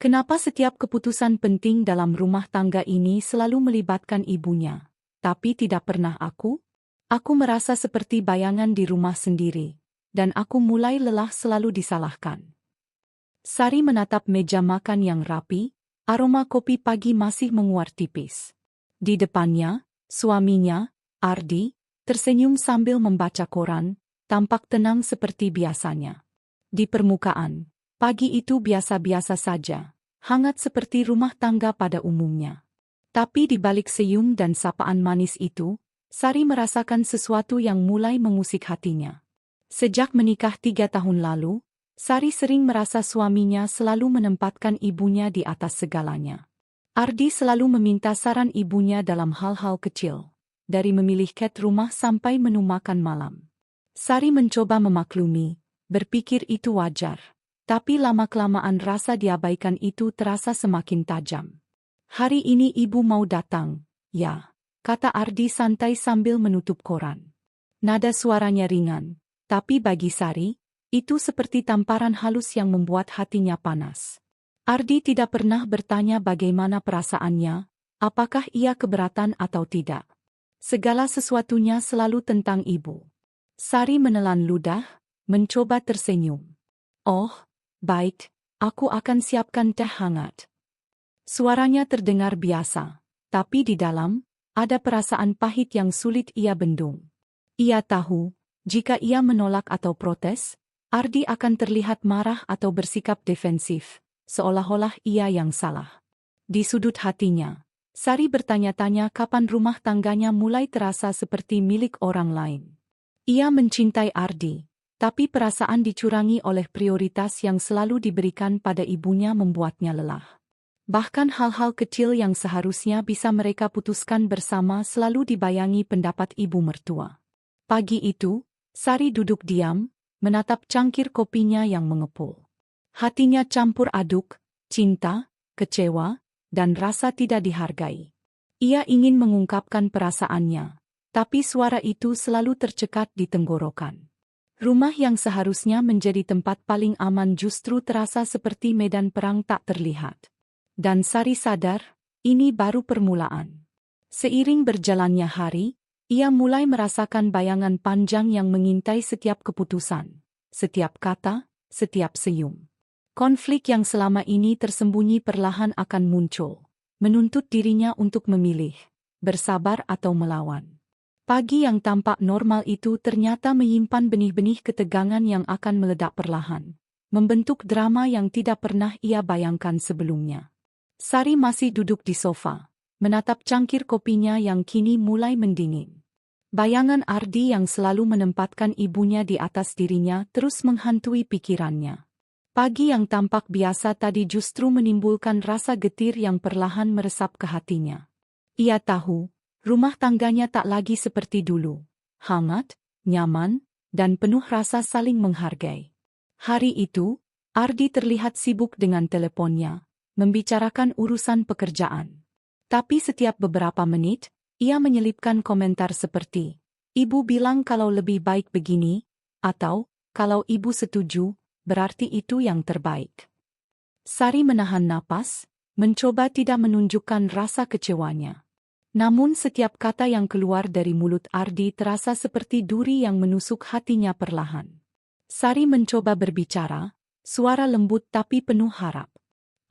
Kenapa setiap keputusan penting dalam rumah tangga ini selalu melibatkan ibunya, tapi tidak pernah aku? Aku merasa seperti bayangan di rumah sendiri, dan aku mulai lelah selalu disalahkan. Sari menatap meja makan yang rapi, aroma kopi pagi masih menguar tipis. Di depannya, suaminya, Ardi, tersenyum sambil membaca koran, tampak tenang seperti biasanya. Di permukaan, pagi itu biasa-biasa saja, hangat seperti rumah tangga pada umumnya. Tapi di balik senyum dan sapaan manis itu, Sari merasakan sesuatu yang mulai mengusik hatinya. Sejak menikah 3 tahun lalu, Sari sering merasa suaminya selalu menempatkan ibunya di atas segalanya. Ardi selalu meminta saran ibunya dalam hal-hal kecil, dari memilih cat rumah sampai menu makan malam. Sari mencoba memaklumi, berpikir itu wajar. Tapi lama-kelamaan rasa diabaikan itu terasa semakin tajam. Hari ini ibu mau datang, ya, kata Ardi santai sambil menutup koran. Nada suaranya ringan, tapi bagi Sari, itu seperti tamparan halus yang membuat hatinya panas. Ardi tidak pernah bertanya bagaimana perasaannya, apakah ia keberatan atau tidak. Segala sesuatunya selalu tentang ibu. Sari menelan ludah, mencoba tersenyum. Oh, baik, aku akan siapkan teh hangat. Suaranya terdengar biasa, tapi di dalam, ada perasaan pahit yang sulit ia bendung. Ia tahu, jika ia menolak atau protes, Ardi akan terlihat marah atau bersikap defensif, seolah-olah ia yang salah. Di sudut hatinya, Sari bertanya-tanya kapan rumah tangganya mulai terasa seperti milik orang lain. Ia mencintai Ardi, tapi perasaan dicurangi oleh prioritas yang selalu diberikan pada ibunya membuatnya lelah. Bahkan hal-hal kecil yang seharusnya bisa mereka putuskan bersama selalu dibayangi pendapat ibu mertua. Pagi itu, Sari duduk diam, menatap cangkir kopinya yang mengepul. Hatinya campur aduk, cinta, kecewa, dan rasa tidak dihargai. Ia ingin mengungkapkan perasaannya, tapi suara itu selalu tercekat di tenggorokan. Rumah yang seharusnya menjadi tempat paling aman justru terasa seperti medan perang tak terlihat. Dan Sari sadar, ini baru permulaan. Seiring berjalannya hari, ia mulai merasakan bayangan panjang yang mengintai setiap keputusan, setiap kata, setiap senyum. Konflik yang selama ini tersembunyi perlahan akan muncul, menuntut dirinya untuk memilih, bersabar atau melawan. Pagi yang tampak normal itu ternyata menyimpan benih-benih ketegangan yang akan meledak perlahan, membentuk drama yang tidak pernah ia bayangkan sebelumnya. Sari masih duduk di sofa, menatap cangkir kopinya yang kini mulai mendingin. Bayangan Ardi yang selalu menempatkan ibunya di atas dirinya terus menghantui pikirannya. Pagi yang tampak biasa tadi justru menimbulkan rasa getir yang perlahan meresap ke hatinya. Ia tahu, rumah tangganya tak lagi seperti dulu, hangat, nyaman, dan penuh rasa saling menghargai. Hari itu, Ardi terlihat sibuk dengan teleponnya, membicarakan urusan pekerjaan. Tapi setiap beberapa menit, ia menyelipkan komentar seperti, "Ibu bilang kalau lebih baik begini," atau, "Kalau ibu setuju, berarti itu yang terbaik." Sari menahan napas, mencoba tidak menunjukkan rasa kecewanya. Namun setiap kata yang keluar dari mulut Ardi terasa seperti duri yang menusuk hatinya perlahan. Sari mencoba berbicara, suara lembut tapi penuh harap.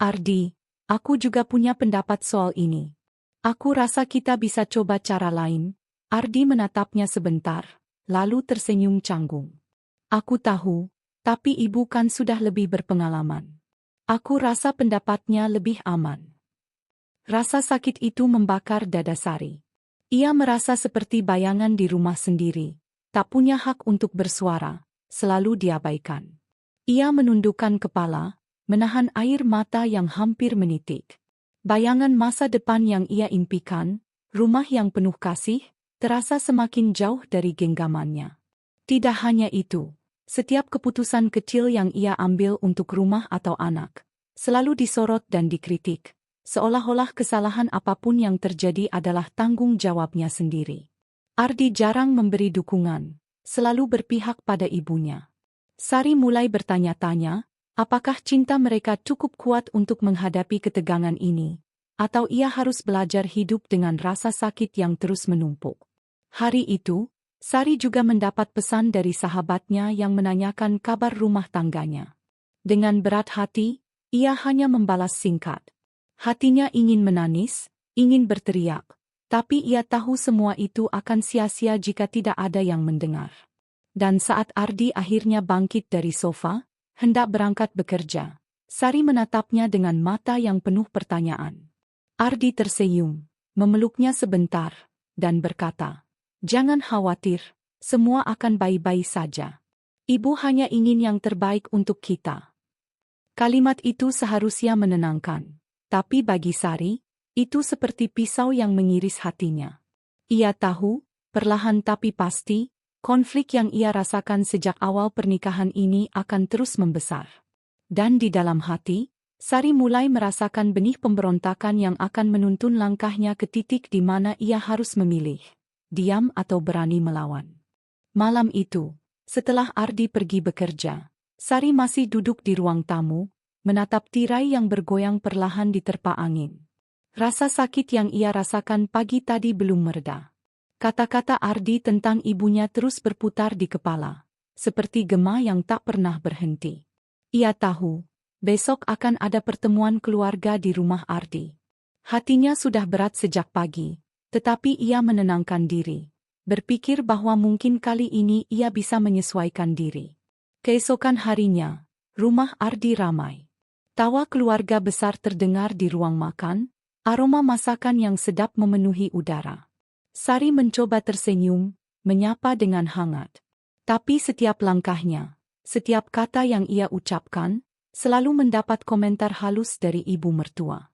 "Ardi, aku juga punya pendapat soal ini. Aku rasa kita bisa coba cara lain." Ardi menatapnya sebentar, lalu tersenyum canggung. "Aku tahu, tapi ibu kan sudah lebih berpengalaman. Aku rasa pendapatnya lebih aman." Rasa sakit itu membakar dada Sari. Ia merasa seperti bayangan di rumah sendiri, tak punya hak untuk bersuara, selalu diabaikan. Ia menundukkan kepala, menahan air mata yang hampir menitik. Bayangan masa depan yang ia impikan, rumah yang penuh kasih, terasa semakin jauh dari genggamannya. Tidak hanya itu, setiap keputusan kecil yang ia ambil untuk rumah atau anak, selalu disorot dan dikritik. Seolah-olah kesalahan apapun yang terjadi adalah tanggung jawabnya sendiri. Ardi jarang memberi dukungan, selalu berpihak pada ibunya. Sari mulai bertanya-tanya, Apakah cinta mereka cukup kuat untuk menghadapi ketegangan ini, atau ia harus belajar hidup dengan rasa sakit yang terus menumpuk? Hari itu, Sari juga mendapat pesan dari sahabatnya yang menanyakan kabar rumah tangganya. Dengan berat hati, ia hanya membalas singkat. Hatinya ingin menangis, ingin berteriak, tapi ia tahu semua itu akan sia-sia jika tidak ada yang mendengar. Dan saat Ardi akhirnya bangkit dari sofa, hendak berangkat bekerja, Sari menatapnya dengan mata yang penuh pertanyaan. Ardi tersenyum, memeluknya sebentar, dan berkata, "Jangan khawatir, semua akan baik-baik saja. Ibu hanya ingin yang terbaik untuk kita." Kalimat itu seharusnya menenangkan, tapi bagi Sari, itu seperti pisau yang mengiris hatinya. Ia tahu, perlahan tapi pasti, konflik yang ia rasakan sejak awal pernikahan ini akan terus membesar. Dan di dalam hati, Sari mulai merasakan benih pemberontakan yang akan menuntun langkahnya ke titik di mana ia harus memilih, diam atau berani melawan. Malam itu, setelah Ardi pergi bekerja, Sari masih duduk di ruang tamu, menatap tirai yang bergoyang perlahan diterpa angin. Rasa sakit yang ia rasakan pagi tadi belum mereda. Kata-kata Ardi tentang ibunya terus berputar di kepala, seperti gema yang tak pernah berhenti. Ia tahu, besok akan ada pertemuan keluarga di rumah Ardi. Hatinya sudah berat sejak pagi, tetapi ia menenangkan diri, berpikir bahwa mungkin kali ini ia bisa menyesuaikan diri. Keesokan harinya, rumah Ardi ramai. Tawa keluarga besar terdengar di ruang makan, aroma masakan yang sedap memenuhi udara. Sari mencoba tersenyum, menyapa dengan hangat. Tapi setiap langkahnya, setiap kata yang ia ucapkan, selalu mendapat komentar halus dari ibu mertua.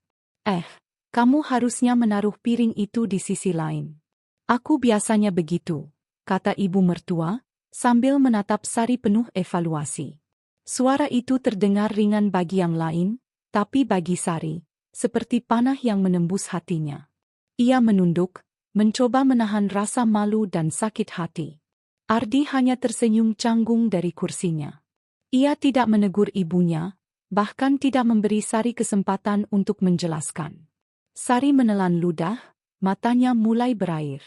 Kamu harusnya menaruh piring itu di sisi lain. Aku biasanya begitu, kata ibu mertua, sambil menatap Sari penuh evaluasi. Suara itu terdengar ringan bagi yang lain, tapi bagi Sari, seperti panah yang menembus hatinya. Ia menunduk, mencoba menahan rasa malu dan sakit hati. Ardi hanya tersenyum canggung dari kursinya. Ia tidak menegur ibunya, bahkan tidak memberi Sari kesempatan untuk menjelaskan. Sari menelan ludah, matanya mulai berair.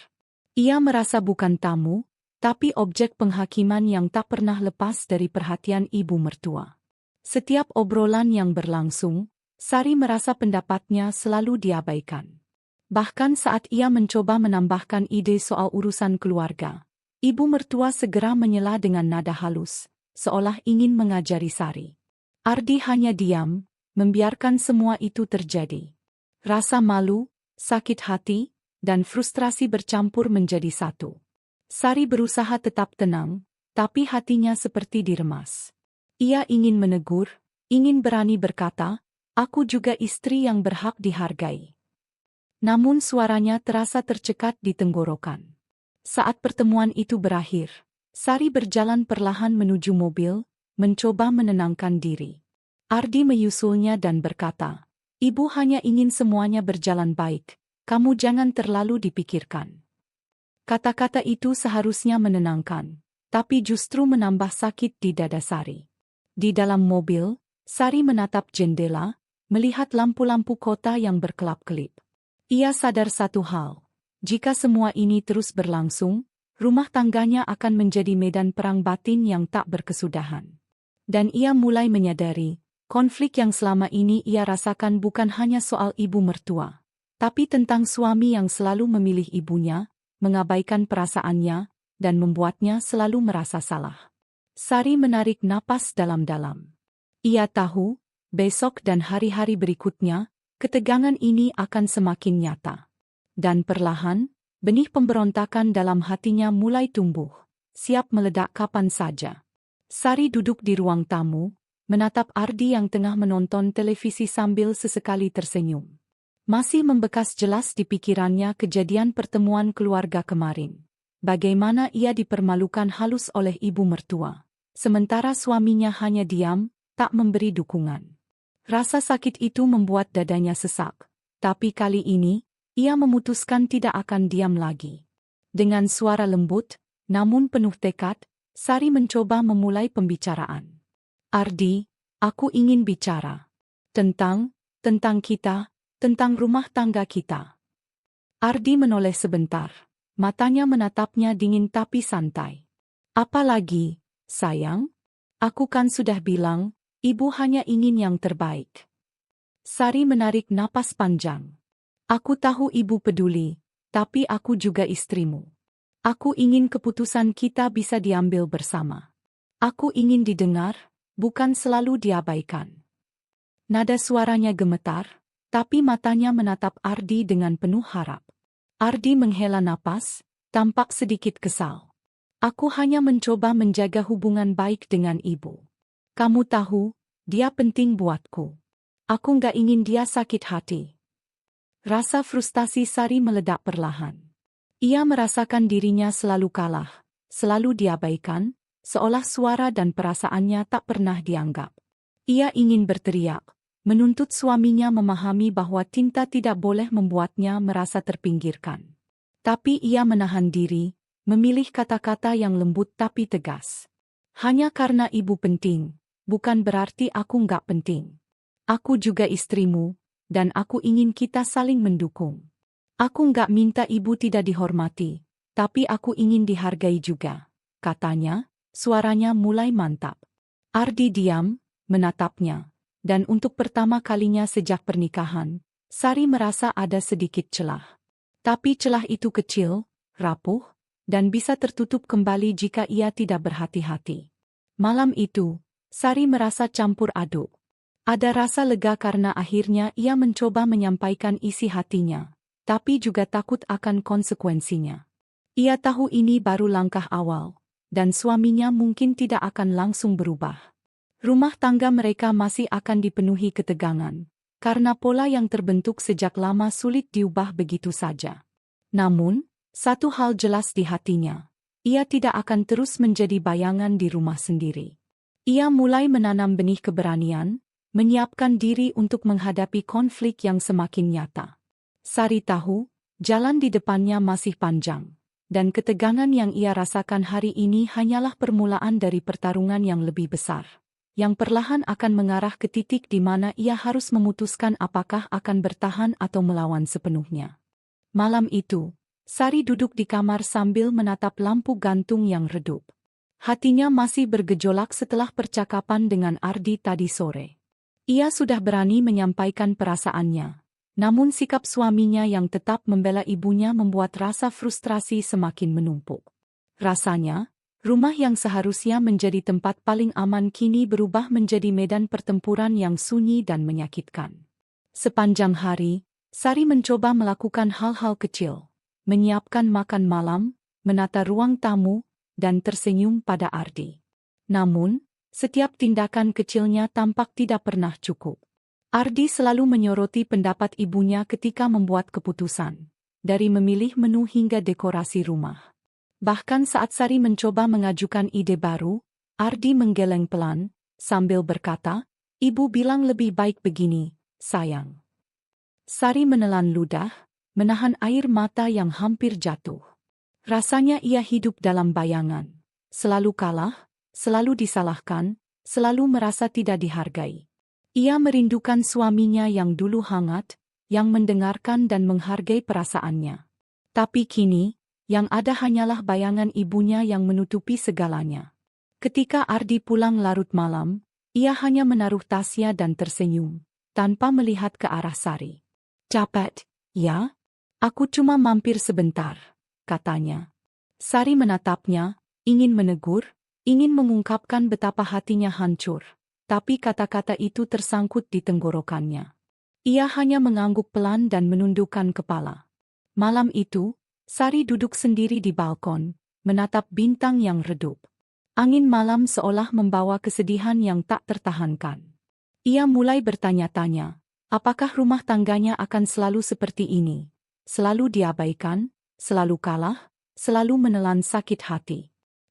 Ia merasa bukan tamu, tapi objek penghakiman yang tak pernah lepas dari perhatian ibu mertua. Setiap obrolan yang berlangsung, Sari merasa pendapatnya selalu diabaikan. Bahkan saat ia mencoba menambahkan ide soal urusan keluarga, ibu mertua segera menyela dengan nada halus, seolah ingin mengajari Sari. Ardi hanya diam, membiarkan semua itu terjadi. Rasa malu, sakit hati, dan frustrasi bercampur menjadi satu. Sari berusaha tetap tenang, tapi hatinya seperti diremas. Ia ingin menegur, ingin berani berkata, "Aku juga istri yang berhak dihargai." Namun suaranya terasa tercekat di tenggorokan. Saat pertemuan itu berakhir, Sari berjalan perlahan menuju mobil, mencoba menenangkan diri. Ardi menyusulnya dan berkata, "Ibu hanya ingin semuanya berjalan baik, kamu jangan terlalu dipikirkan." Kata-kata itu seharusnya menenangkan, tapi justru menambah sakit di dada Sari. Di dalam mobil, Sari menatap jendela, melihat lampu-lampu kota yang berkelap-kelip. Ia sadar satu hal, jika semua ini terus berlangsung, rumah tangganya akan menjadi medan perang batin yang tak berkesudahan. Dan ia mulai menyadari, konflik yang selama ini ia rasakan bukan hanya soal ibu mertua, tapi tentang suami yang selalu memilih ibunya, mengabaikan perasaannya, dan membuatnya selalu merasa salah. Sari menarik napas dalam-dalam. Ia tahu, besok dan hari-hari berikutnya, ketegangan ini akan semakin nyata. Dan perlahan, benih pemberontakan dalam hatinya mulai tumbuh, siap meledak kapan saja. Sari duduk di ruang tamu, menatap Ardi yang tengah menonton televisi sambil sesekali tersenyum. Masih membekas jelas di pikirannya kejadian pertemuan keluarga kemarin. Bagaimana ia dipermalukan halus oleh ibu mertua, sementara suaminya hanya diam, tak memberi dukungan. Rasa sakit itu membuat dadanya sesak, tapi kali ini, ia memutuskan tidak akan diam lagi. Dengan suara lembut, namun penuh tekad, Sari mencoba memulai pembicaraan. "Ardi, Aku ingin bicara. Tentang kita, tentang rumah tangga kita. Ardi menoleh sebentar. Matanya menatapnya dingin tapi santai. Apa lagi, sayang? Aku kan sudah bilang, ibu hanya ingin yang terbaik. Sari menarik napas panjang. Aku tahu ibu peduli, tapi aku juga istrimu. Aku ingin keputusan kita bisa diambil bersama. Aku ingin didengar, bukan selalu diabaikan. Nada suaranya gemetar, tapi matanya menatap Ardi dengan penuh harap. Ardi menghela napas, tampak sedikit kesal. Aku hanya mencoba menjaga hubungan baik dengan ibu. Kamu tahu, dia penting buatku. Aku nggak ingin dia sakit hati. Rasa frustasi Sari meledak perlahan. Ia merasakan dirinya selalu kalah, selalu diabaikan, seolah suara dan perasaannya tak pernah dianggap. Ia ingin berteriak, menuntut suaminya memahami bahwa cinta tidak boleh membuatnya merasa terpinggirkan. Tapi ia menahan diri, memilih kata-kata yang lembut tapi tegas. Hanya karena ibu penting, bukan berarti aku nggak penting. Aku juga istrimu, dan aku ingin kita saling mendukung. Aku nggak minta ibu tidak dihormati, tapi aku ingin dihargai juga, katanya, suaranya mulai mantap. Ardi diam, menatapnya. Dan untuk pertama kalinya sejak pernikahan, Sari merasa ada sedikit celah. Tapi celah itu kecil, rapuh, dan bisa tertutup kembali jika ia tidak berhati-hati. Malam itu, Sari merasa campur aduk. Ada rasa lega karena akhirnya ia mencoba menyampaikan isi hatinya, tapi juga takut akan konsekuensinya. Ia tahu ini baru langkah awal, dan suaminya mungkin tidak akan langsung berubah. Rumah tangga mereka masih akan dipenuhi ketegangan, karena pola yang terbentuk sejak lama sulit diubah begitu saja. Namun, satu hal jelas di hatinya, ia tidak akan terus menjadi bayangan di rumah sendiri. Ia mulai menanam benih keberanian, menyiapkan diri untuk menghadapi konflik yang semakin nyata. Sari tahu, jalan di depannya masih panjang, dan ketegangan yang ia rasakan hari ini hanyalah permulaan dari pertarungan yang lebih besar, yang perlahan akan mengarah ke titik di mana ia harus memutuskan apakah akan bertahan atau melawan sepenuhnya. Malam itu, Sari duduk di kamar sambil menatap lampu gantung yang redup. Hatinya masih bergejolak setelah percakapan dengan Ardi tadi sore. Ia sudah berani menyampaikan perasaannya, namun sikap suaminya yang tetap membela ibunya membuat rasa frustrasi semakin menumpuk. Rasanya, rumah yang seharusnya menjadi tempat paling aman kini berubah menjadi medan pertempuran yang sunyi dan menyakitkan. Sepanjang hari, Sari mencoba melakukan hal-hal kecil, menyiapkan makan malam, menata ruang tamu, dan tersenyum pada Ardi. Namun, setiap tindakan kecilnya tampak tidak pernah cukup. Ardi selalu menyoroti pendapat ibunya ketika membuat keputusan, dari memilih menu hingga dekorasi rumah. Bahkan saat Sari mencoba mengajukan ide baru, Ardi menggeleng pelan, sambil berkata, "Ibu bilang lebih baik begini, sayang." Sari menelan ludah, menahan air mata yang hampir jatuh. Rasanya ia hidup dalam bayangan, selalu kalah, selalu disalahkan, selalu merasa tidak dihargai. Ia merindukan suaminya yang dulu hangat, yang mendengarkan dan menghargai perasaannya. Tapi kini, yang ada hanyalah bayangan ibunya yang menutupi segalanya. Ketika Ardi pulang larut malam, ia hanya menaruh tasnya dan tersenyum, tanpa melihat ke arah Sari. "Capek, ya? Aku cuma mampir sebentar," katanya. Sari menatapnya, ingin menegur, ingin mengungkapkan betapa hatinya hancur, tapi kata-kata itu tersangkut di tenggorokannya. Ia hanya mengangguk pelan dan menundukkan kepala. Malam itu, Sari duduk sendiri di balkon, menatap bintang yang redup. Angin malam seolah membawa kesedihan yang tak tertahankan. Ia mulai bertanya-tanya, apakah rumah tangganya akan selalu seperti ini? Selalu diabaikan, selalu kalah, selalu menelan sakit hati.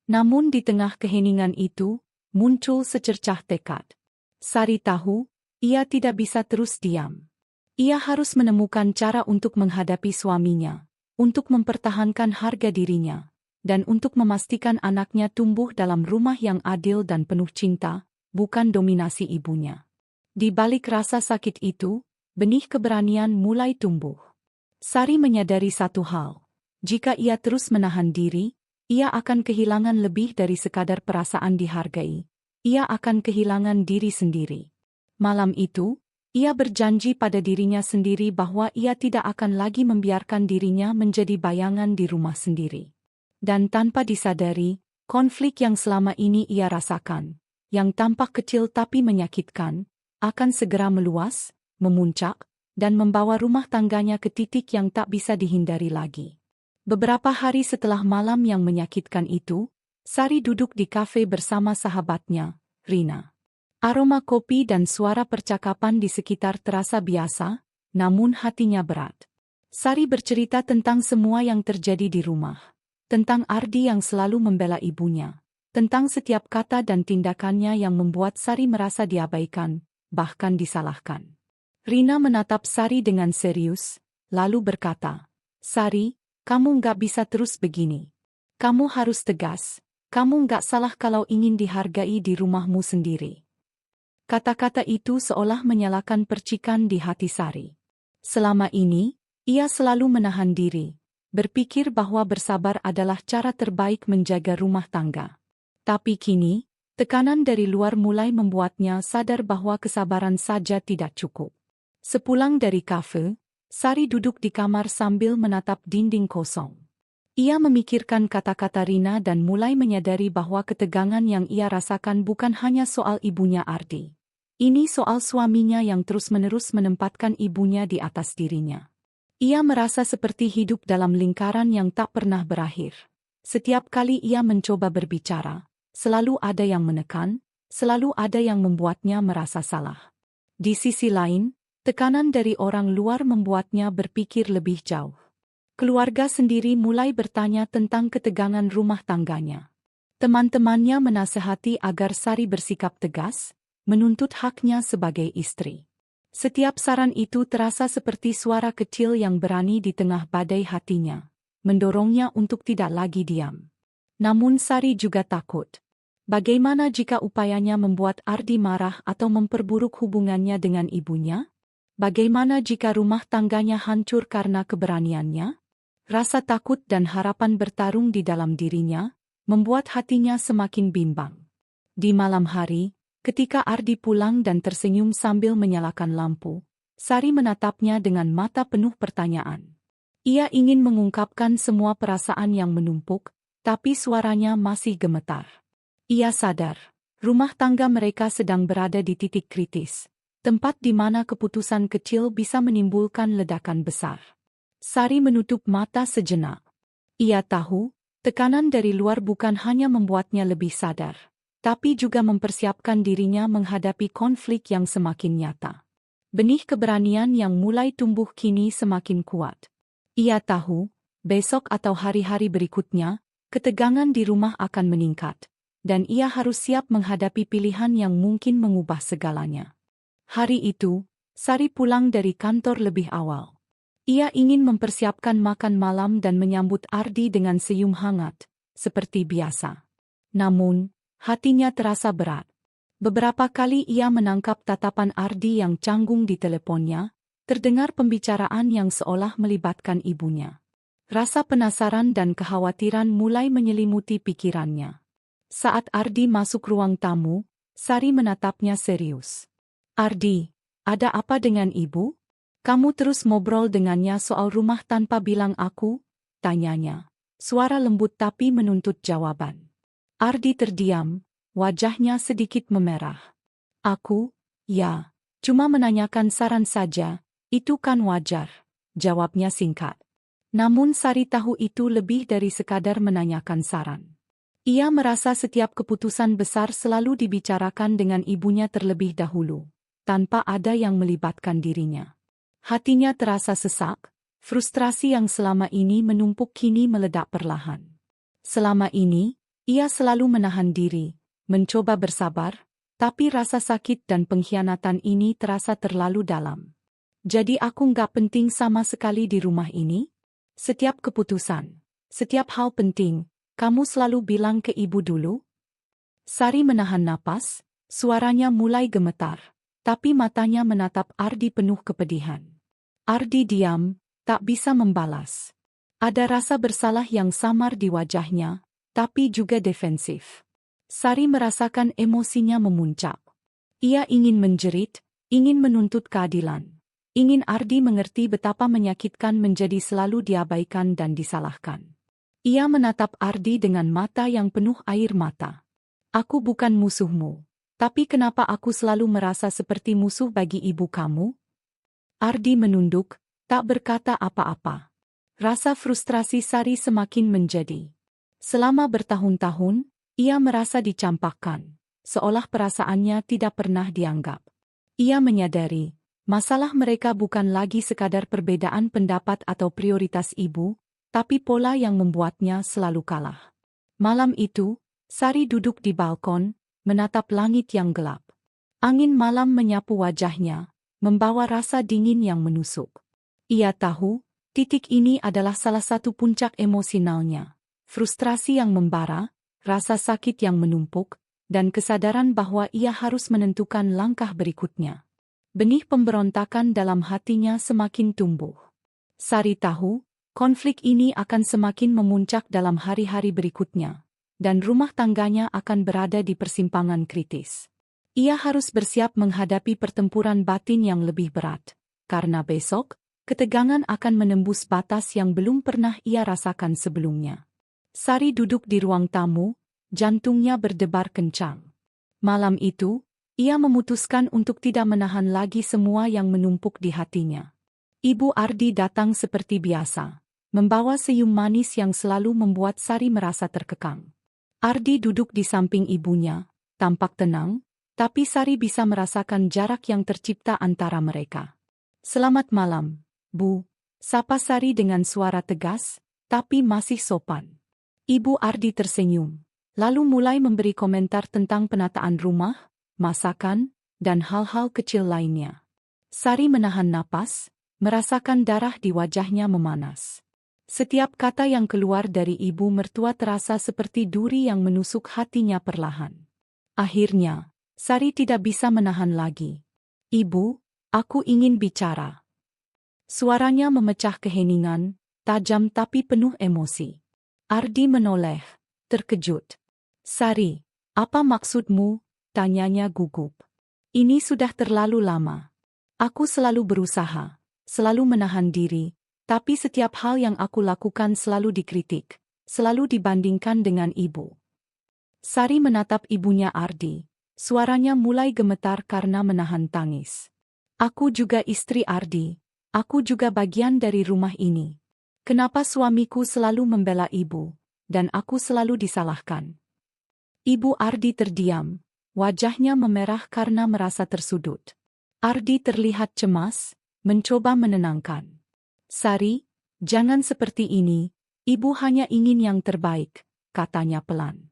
Namun di tengah keheningan itu, muncul secercah tekad. Sari tahu, ia tidak bisa terus diam. Ia harus menemukan cara untuk menghadapi suaminya, untuk mempertahankan harga dirinya, dan untuk memastikan anaknya tumbuh dalam rumah yang adil dan penuh cinta, bukan dominasi ibunya. Di balik rasa sakit itu, benih keberanian mulai tumbuh. Sari menyadari satu hal. Jika ia terus menahan diri, ia akan kehilangan lebih dari sekadar perasaan dihargai. Ia akan kehilangan diri sendiri. Malam itu, ia berjanji pada dirinya sendiri bahwa ia tidak akan lagi membiarkan dirinya menjadi bayangan di rumah sendiri. Dan tanpa disadari, konflik yang selama ini ia rasakan, yang tampak kecil tapi menyakitkan, akan segera meluas, memuncak, dan membawa rumah tangganya ke titik yang tak bisa dihindari lagi. Beberapa hari setelah malam yang menyakitkan itu, Sari duduk di kafe bersama sahabatnya, Rina. Aroma kopi dan suara percakapan di sekitar terasa biasa, namun hatinya berat. Sari bercerita tentang semua yang terjadi di rumah. Tentang Ardi yang selalu membela ibunya. Tentang setiap kata dan tindakannya yang membuat Sari merasa diabaikan, bahkan disalahkan. Rina menatap Sari dengan serius, lalu berkata, "Sari, kamu nggak bisa terus begini. Kamu harus tegas, kamu nggak salah kalau ingin dihargai di rumahmu sendiri." Kata-kata itu seolah menyalakan percikan di hati Sari. Selama ini, ia selalu menahan diri, berpikir bahwa bersabar adalah cara terbaik menjaga rumah tangga. Tapi kini, tekanan dari luar mulai membuatnya sadar bahwa kesabaran saja tidak cukup. Sepulang dari kafe, Sari duduk di kamar sambil menatap dinding kosong. Ia memikirkan kata-kata Rina dan mulai menyadari bahwa ketegangan yang ia rasakan bukan hanya soal ibunya Ardi. Ini soal suaminya yang terus-menerus menempatkan ibunya di atas dirinya. Ia merasa seperti hidup dalam lingkaran yang tak pernah berakhir. Setiap kali ia mencoba berbicara, selalu ada yang menekan, selalu ada yang membuatnya merasa salah. Di sisi lain, tekanan dari orang luar membuatnya berpikir lebih jauh. Keluarga sendiri mulai bertanya tentang ketegangan rumah tangganya. Teman-temannya menasehati agar Sari bersikap tegas, menuntut haknya sebagai istri. Setiap saran itu terasa seperti suara kecil yang berani di tengah badai hatinya, mendorongnya untuk tidak lagi diam. Namun Sari juga takut. Bagaimana jika upayanya membuat Ardi marah atau memperburuk hubungannya dengan ibunya? Bagaimana jika rumah tangganya hancur karena keberaniannya? Rasa takut dan harapan bertarung di dalam dirinya, membuat hatinya semakin bimbang. Di malam hari, ketika Ardi pulang dan tersenyum sambil menyalakan lampu, Sari menatapnya dengan mata penuh pertanyaan. Ia ingin mengungkapkan semua perasaan yang menumpuk, tapi suaranya masih gemetar. Ia sadar, rumah tangga mereka sedang berada di titik kritis, tempat di mana keputusan kecil bisa menimbulkan ledakan besar. Sari menutup mata sejenak. Ia tahu, tekanan dari luar bukan hanya membuatnya lebih sadar, tapi juga mempersiapkan dirinya menghadapi konflik yang semakin nyata. Benih keberanian yang mulai tumbuh kini semakin kuat. Ia tahu, besok atau hari-hari berikutnya, ketegangan di rumah akan meningkat, dan ia harus siap menghadapi pilihan yang mungkin mengubah segalanya. Hari itu, Sari pulang dari kantor lebih awal. Ia ingin mempersiapkan makan malam dan menyambut Ardi dengan senyum hangat, seperti biasa. Namun, hatinya terasa berat. Beberapa kali ia menangkap tatapan Ardi yang canggung di teleponnya, terdengar pembicaraan yang seolah melibatkan ibunya. Rasa penasaran dan kekhawatiran mulai menyelimuti pikirannya. Saat Ardi masuk ruang tamu, Sari menatapnya serius. "Ardi, ada apa dengan ibu? Kamu terus ngobrol dengannya soal rumah tanpa bilang aku?" tanyanya. Suara lembut tapi menuntut jawaban. Ardi terdiam, wajahnya sedikit memerah. "Aku, ya, cuma menanyakan saran saja, itu kan wajar," jawabnya singkat. Namun Sari tahu itu lebih dari sekadar menanyakan saran. Ia merasa setiap keputusan besar selalu dibicarakan dengan ibunya terlebih dahulu, tanpa ada yang melibatkan dirinya. Hatinya terasa sesak, frustrasi yang selama ini menumpuk kini meledak perlahan. Selama ini, ia selalu menahan diri, mencoba bersabar, tapi rasa sakit dan pengkhianatan ini terasa terlalu dalam. "Jadi aku nggak penting sama sekali di rumah ini? Setiap keputusan, setiap hal penting, kamu selalu bilang ke ibu dulu?" Sari menahan napas, Suaranya mulai gemetar, tapi matanya menatap Ardi penuh kepedihan. Ardi diam, tak bisa membalas. Ada rasa bersalah yang samar di wajahnya, tapi juga defensif. Sari merasakan emosinya memuncak. Ia ingin menjerit, ingin menuntut keadilan. Ingin Ardi mengerti betapa menyakitkan menjadi selalu diabaikan dan disalahkan. Ia menatap Ardi dengan mata yang penuh air mata. Aku bukan musuhmu, tapi kenapa aku selalu merasa seperti musuh bagi ibu kamu? Ardi menunduk, tak berkata apa-apa. Rasa frustrasi Sari semakin menjadi. Selama bertahun-tahun, ia merasa dicampakkan, seolah perasaannya tidak pernah dianggap. Ia menyadari, masalah mereka bukan lagi sekadar perbedaan pendapat atau prioritas ibu, tapi pola yang membuatnya selalu kalah. Malam itu, Sari duduk di balkon, menatap langit yang gelap. Angin malam menyapu wajahnya, membawa rasa dingin yang menusuk. Ia tahu, titik ini adalah salah satu puncak emosionalnya. Frustrasi yang membara, rasa sakit yang menumpuk, dan kesadaran bahwa ia harus menentukan langkah berikutnya. Benih pemberontakan dalam hatinya semakin tumbuh. Sari tahu, konflik ini akan semakin memuncak dalam hari-hari berikutnya, dan rumah tangganya akan berada di persimpangan kritis. Ia harus bersiap menghadapi pertempuran batin yang lebih berat, karena besok, ketegangan akan menembus batas yang belum pernah ia rasakan sebelumnya. Sari duduk di ruang tamu, jantungnya berdebar kencang. Malam itu, ia memutuskan untuk tidak menahan lagi semua yang menumpuk di hatinya. Ibu Ardi datang seperti biasa, membawa senyum manis yang selalu membuat Sari merasa terkekang. Ardi duduk di samping ibunya, tampak tenang, tapi Sari bisa merasakan jarak yang tercipta antara mereka. "Selamat malam, Bu," sapa Sari dengan suara tegas, tapi masih sopan. Ibu Ardi tersenyum, lalu mulai memberi komentar tentang penataan rumah, masakan, dan hal-hal kecil lainnya. Sari menahan napas, merasakan darah di wajahnya memanas. Setiap kata yang keluar dari ibu mertua terasa seperti duri yang menusuk hatinya perlahan. Akhirnya, Sari tidak bisa menahan lagi. "Ibu, aku ingin bicara." Suaranya memecah keheningan, tajam tapi penuh emosi. Ardi menoleh, terkejut. "Sari, apa maksudmu?" tanyanya gugup. "Ini sudah terlalu lama. Aku selalu berusaha, selalu menahan diri, tapi setiap hal yang aku lakukan selalu dikritik, selalu dibandingkan dengan ibu." Sari menatap ibunya Ardi, suaranya mulai gemetar karena menahan tangis. "Aku juga istri Ardi, aku juga bagian dari rumah ini. Kenapa suamiku selalu membela ibu, dan aku selalu disalahkan?" Ibu Ardi terdiam, wajahnya memerah karena merasa tersudut. Ardi terlihat cemas, mencoba menenangkan. "Sari, jangan seperti ini, ibu hanya ingin yang terbaik," katanya pelan.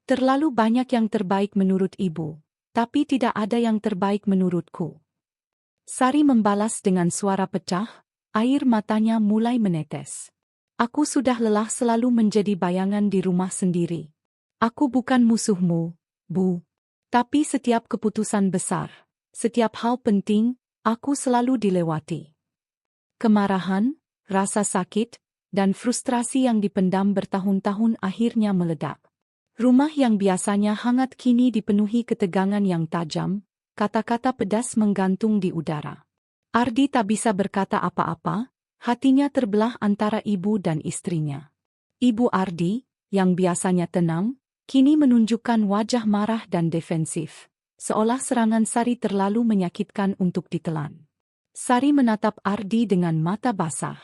"Terlalu banyak yang terbaik menurut ibu, tapi tidak ada yang terbaik menurutku." Sari membalas dengan suara pecah, air matanya mulai menetes. "Aku sudah lelah selalu menjadi bayangan di rumah sendiri. Aku bukan musuhmu, Bu. Tapi setiap keputusan besar, setiap hal penting, aku selalu dilewati." Kemarahan, rasa sakit, dan frustrasi yang dipendam bertahun-tahun akhirnya meledak. Rumah yang biasanya hangat kini dipenuhi ketegangan yang tajam, kata-kata pedas menggantung di udara. Ardi tak bisa berkata apa-apa, hatinya terbelah antara ibu dan istrinya. Ibu Ardi, yang biasanya tenang, kini menunjukkan wajah marah dan defensif, seolah serangan Sari terlalu menyakitkan untuk ditelan. Sari menatap Ardi dengan mata basah.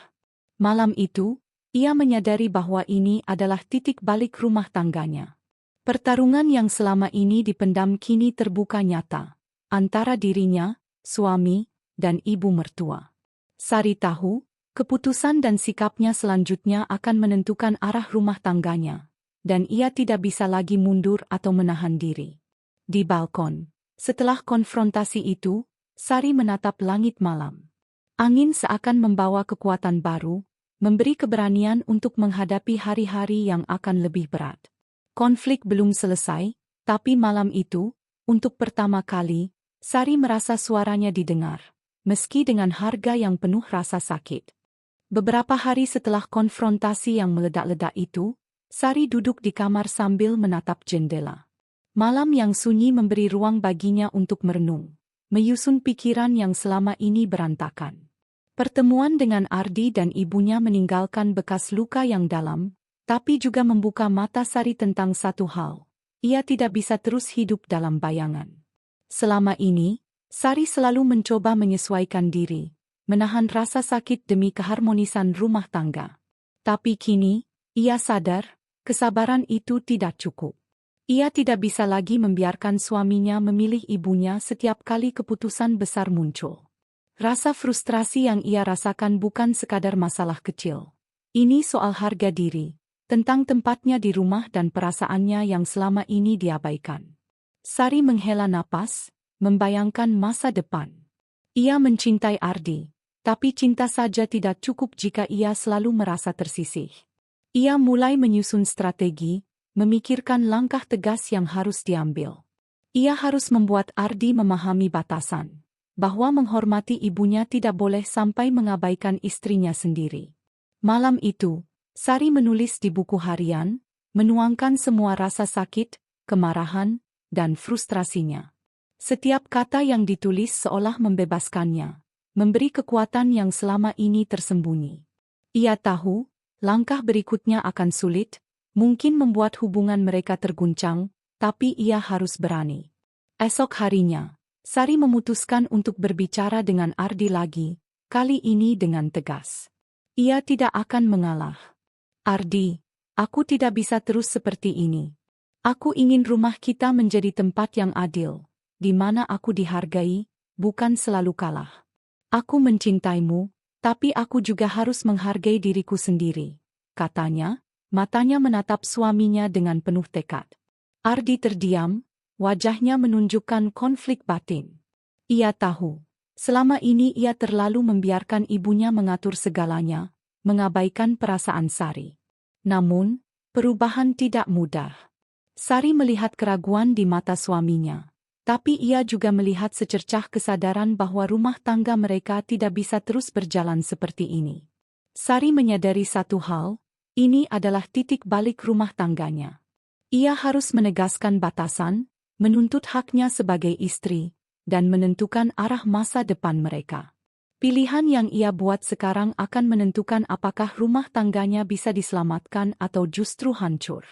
Malam itu, ia menyadari bahwa ini adalah titik balik rumah tangganya. Pertarungan yang selama ini dipendam kini terbuka nyata, antara dirinya, suami, dan ibu mertua. Sari tahu, keputusan dan sikapnya selanjutnya akan menentukan arah rumah tangganya, dan ia tidak bisa lagi mundur atau menahan diri. Di balkon, setelah konfrontasi itu, Sari menatap langit malam. Angin seakan membawa kekuatan baru, memberi keberanian untuk menghadapi hari-hari yang akan lebih berat. Konflik belum selesai, tapi malam itu, Untuk pertama kali, Sari merasa suaranya didengar, meski dengan harga yang penuh rasa sakit. Beberapa hari setelah konfrontasi yang meledak-ledak itu, Sari duduk di kamar sambil menatap jendela. Malam yang sunyi memberi ruang baginya untuk merenung, menyusun pikiran yang selama ini berantakan. Pertemuan dengan Ardi dan ibunya meninggalkan bekas luka yang dalam, tapi juga membuka mata Sari tentang satu hal. Ia tidak bisa terus hidup dalam bayangan. Selama ini, Sari selalu mencoba menyesuaikan diri, menahan rasa sakit demi keharmonisan rumah tangga. Tapi kini, ia sadar, kesabaran itu tidak cukup. Ia tidak bisa lagi membiarkan suaminya memilih ibunya setiap kali keputusan besar muncul. Rasa frustrasi yang ia rasakan bukan sekadar masalah kecil. Ini soal harga diri, tentang tempatnya di rumah dan perasaannya yang selama ini diabaikan. Sari menghela napas, membayangkan masa depan. Ia mencintai Ardi, tapi cinta saja tidak cukup jika ia selalu merasa tersisih. Ia mulai menyusun strategi, memikirkan langkah tegas yang harus diambil. Ia harus membuat Ardi memahami batasan, bahwa menghormati ibunya tidak boleh sampai mengabaikan istrinya sendiri. Malam itu, Sari menulis di buku harian, menuangkan semua rasa sakit, kemarahan, dan frustrasinya. Setiap kata yang ditulis seolah membebaskannya, memberi kekuatan yang selama ini tersembunyi. Ia tahu, langkah berikutnya akan sulit, mungkin membuat hubungan mereka terguncang, tapi ia harus berani. Esok harinya, Sari memutuskan untuk berbicara dengan Ardi lagi, kali ini dengan tegas. Ia tidak akan mengalah. Ardi, aku tidak bisa terus seperti ini. Aku ingin rumah kita menjadi tempat yang adil, di mana aku dihargai, bukan selalu kalah. Aku mencintaimu, tapi aku juga harus menghargai diriku sendiri, katanya, matanya menatap suaminya dengan penuh tekad. Ardi terdiam, wajahnya menunjukkan konflik batin. Ia tahu, selama ini ia terlalu membiarkan ibunya mengatur segalanya, mengabaikan perasaan Sari. Namun, perubahan tidak mudah. Sari melihat keraguan di mata suaminya, tapi ia juga melihat secercah kesadaran bahwa rumah tangga mereka tidak bisa terus berjalan seperti ini. Sari menyadari satu hal, ini adalah titik balik rumah tangganya. Ia harus menegaskan batasan, menuntut haknya sebagai istri, dan menentukan arah masa depan mereka. Pilihan yang ia buat sekarang akan menentukan apakah rumah tangganya bisa diselamatkan atau justru hancur.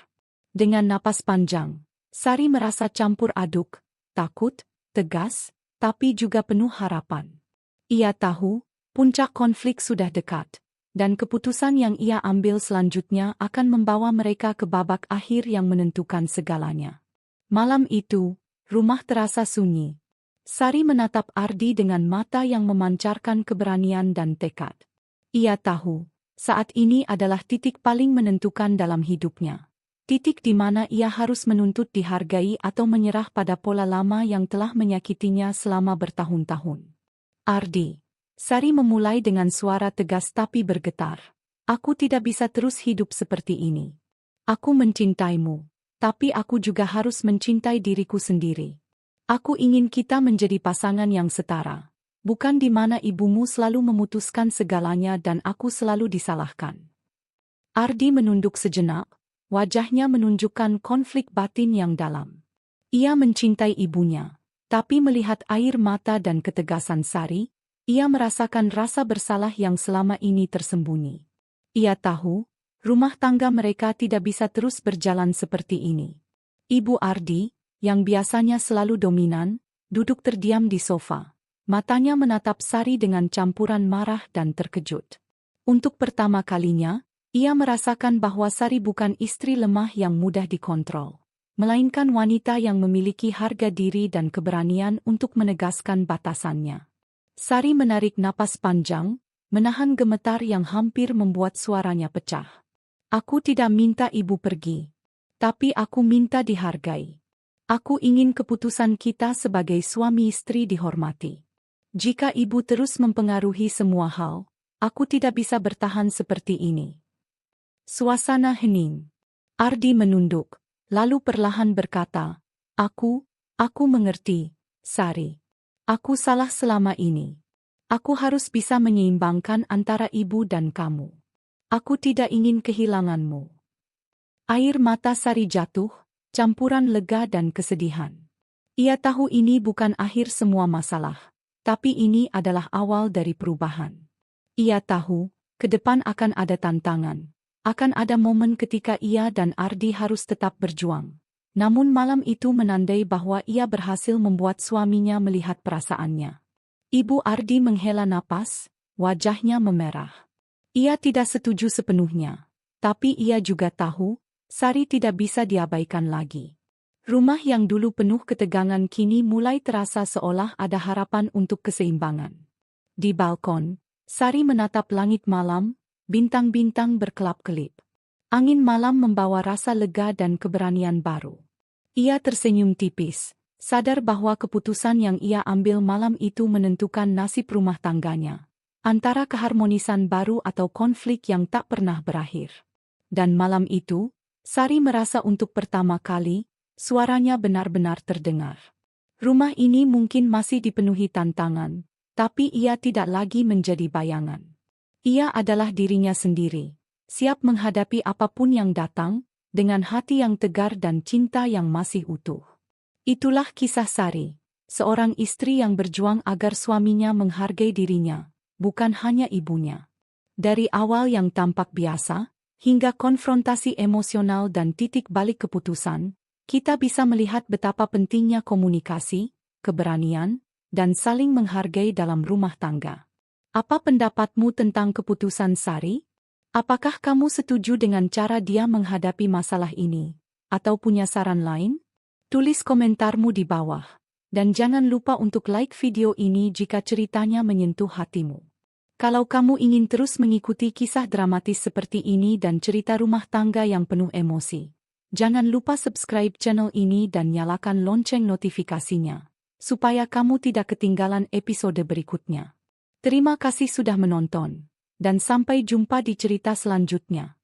Dengan napas panjang, Sari merasa campur aduk, takut, tegas, tapi juga penuh harapan. Ia tahu, puncak konflik sudah dekat, dan keputusan yang ia ambil selanjutnya akan membawa mereka ke babak akhir yang menentukan segalanya. Malam itu, rumah terasa sunyi. Sari menatap Ardi dengan mata yang memancarkan keberanian dan tekad. Ia tahu, saat ini adalah titik paling menentukan dalam hidupnya. Titik di mana ia harus menuntut dihargai atau menyerah pada pola lama yang telah menyakitinya selama bertahun-tahun. Ardi, Sari memulai dengan suara tegas tapi bergetar. Aku tidak bisa terus hidup seperti ini. Aku mencintaimu, tapi aku juga harus mencintai diriku sendiri. Aku ingin kita menjadi pasangan yang setara, bukan di mana ibumu selalu memutuskan segalanya dan aku selalu disalahkan. Ardi menunduk sejenak, wajahnya menunjukkan konflik batin yang dalam. Ia mencintai ibunya, tapi melihat air mata dan ketegasan Sari, ia merasakan rasa bersalah yang selama ini tersembunyi. Ia tahu, rumah tangga mereka tidak bisa terus berjalan seperti ini. Ibu Ardi, yang biasanya selalu dominan, duduk terdiam di sofa. Matanya menatap Sari dengan campuran marah dan terkejut. Untuk pertama kalinya, ia merasakan bahwa Sari bukan istri lemah yang mudah dikontrol, melainkan wanita yang memiliki harga diri dan keberanian untuk menegaskan batasannya. Sari menarik napas panjang, menahan gemetar yang hampir membuat suaranya pecah. Aku tidak minta ibu pergi, tapi aku minta dihargai. Aku ingin keputusan kita sebagai suami istri dihormati. Jika ibu terus mempengaruhi semua hal, aku tidak bisa bertahan seperti ini. Suasana hening. Ardi menunduk, lalu perlahan berkata, aku Aku mengerti, Sari. Aku salah selama ini. Aku harus bisa menyeimbangkan antara ibu dan kamu. Aku tidak ingin kehilanganmu. Air mata Sari jatuh, campuran lega dan kesedihan. Ia tahu ini bukan akhir semua masalah, tapi ini adalah awal dari perubahan. Ia tahu, ke depan akan ada tantangan, akan ada momen ketika ia dan Ardi harus tetap berjuang. Namun malam itu menandai bahwa ia berhasil membuat suaminya melihat perasaannya. Ibu Ardi menghela napas, wajahnya memerah. Ia tidak setuju sepenuhnya, tapi ia juga tahu, Sari tidak bisa diabaikan lagi. Rumah yang dulu penuh ketegangan kini mulai terasa seolah ada harapan untuk keseimbangan. Di balkon, Sari menatap langit malam, bintang-bintang berkelap-kelip. Angin malam membawa rasa lega dan keberanian baru. Ia tersenyum tipis, sadar bahwa keputusan yang ia ambil malam itu menentukan nasib rumah tangganya, antara keharmonisan baru atau konflik yang tak pernah berakhir. Dan malam itu, Sari merasa untuk pertama kali, suaranya benar-benar terdengar. Rumah ini mungkin masih dipenuhi tantangan, tapi ia tidak lagi menjadi bayangan. Ia adalah dirinya sendiri, siap menghadapi apapun yang datang, dengan hati yang tegar dan cinta yang masih utuh. Itulah kisah Sari, seorang istri yang berjuang agar suaminya menghargai dirinya, bukan hanya ibunya. Dari awal yang tampak biasa, hingga konfrontasi emosional dan titik balik keputusan, kita bisa melihat betapa pentingnya komunikasi, keberanian, dan saling menghargai dalam rumah tangga. Apa pendapatmu tentang keputusan Sari? Apakah kamu setuju dengan cara dia menghadapi masalah ini, atau punya saran lain? Tulis komentarmu di bawah, dan jangan lupa untuk like video ini jika ceritanya menyentuh hatimu. Kalau kamu ingin terus mengikuti kisah dramatis seperti ini dan cerita rumah tangga yang penuh emosi, jangan lupa subscribe channel ini dan nyalakan lonceng notifikasinya, supaya kamu tidak ketinggalan episode berikutnya. Terima kasih sudah menonton. Dan sampai jumpa di cerita selanjutnya.